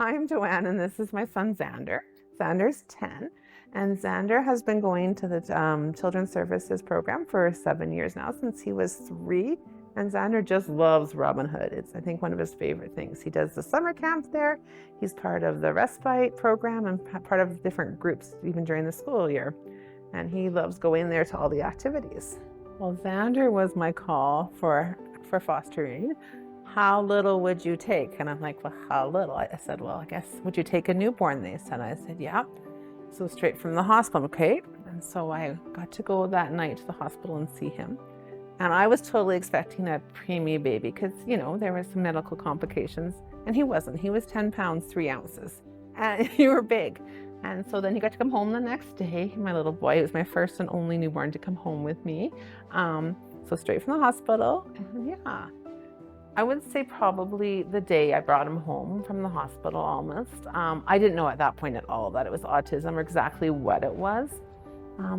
I'm Joanne, and this is my son Xander. Xander's 10, and Xander has been going to the Children's Services program for 7 years now, since he was 3. And Xander just loves Robin Hood. It's, I think, one of his favorite things. He does the summer camp there. He's part of the respite program and part of different groups, even during the school year. And he loves going there to all the activities. Well, Xander was my call for fostering. How little would you take? And I'm like, well, how little? I said, well, I guess, would you take a newborn? They said, I said, yeah. So straight from the hospital, okay. And so I got to go that night to the hospital and see him. And I was totally expecting a preemie baby because, you know, there were some medical complications, and he wasn't. He was 10 pounds, 3 ounces, and you were big. And so then he got to come home the next day. My little boy, he was my first and only newborn to come home with me. So straight from the hospital, and yeah. I would say probably the day I brought him home from the hospital almost. I didn't know at that point at all that it was autism or exactly what it was.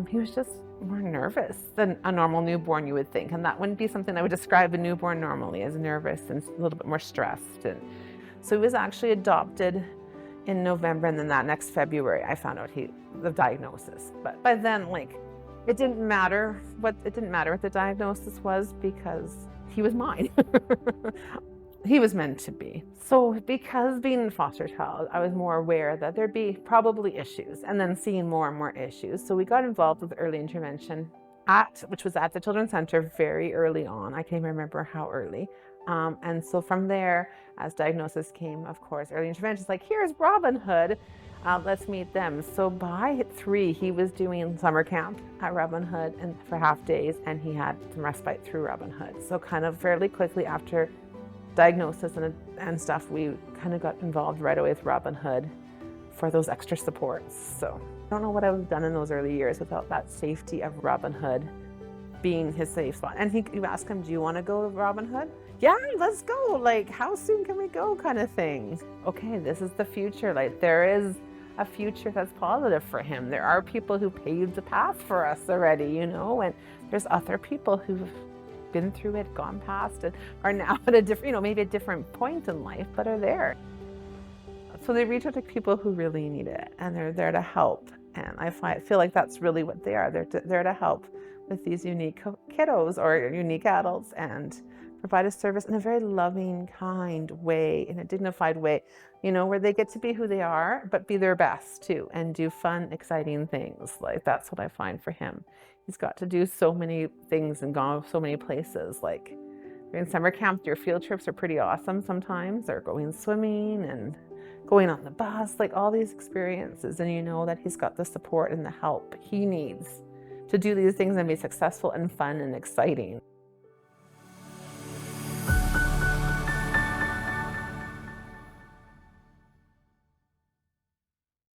He was just more nervous than a normal newborn, you would think. And that wouldn't be something I would describe a newborn normally, as nervous and a little bit more stressed. And so he was actually adopted in November, and then that next February I found out the diagnosis. But by then, like, it didn't matter what the diagnosis was, because he was mine. He was meant to be. So because being a foster child, I was more aware that there'd be probably issues, and then seeing more and more issues. So we got involved with early intervention which was at the Children's Center very early on. I can't even remember how early. And so from there, as diagnosis came, of course, early intervention is like, here's Robin Hood. Let's meet them. So by 3, he was doing summer camp at Robin Hood and for half days, and he had some respite through Robin Hood. So kind of fairly quickly after diagnosis and stuff, we kind of got involved right away with Robin Hood for those extra supports. So I don't know what I would have done in those early years without that safety of Robin Hood being his safe spot. And you ask him, do you want to go to Robin Hood? Yeah, let's go. Like, how soon can we go, kind of thing. Okay, this is the future. Like, there is a future that's positive for him. There are people who paved the path for us already, you know, and there's other people who've been through it, gone past it, are now at a different, you know, maybe a different point in life, but are there. So they reach out to people who really need it, and they're there to help. And I feel like that's really what they are. They're there to help with these unique kiddos or unique adults, and provide a service in a very loving, kind way, in a dignified way, you know, where they get to be who they are, but be their best too, and do fun, exciting things. Like, that's what I find for him. He's got to do so many things and gone so many places. Like, during summer camp, your field trips are pretty awesome sometimes. They're going swimming and going on the bus, like all these experiences. And you know that he's got the support and the help he needs to do these things and be successful and fun and exciting.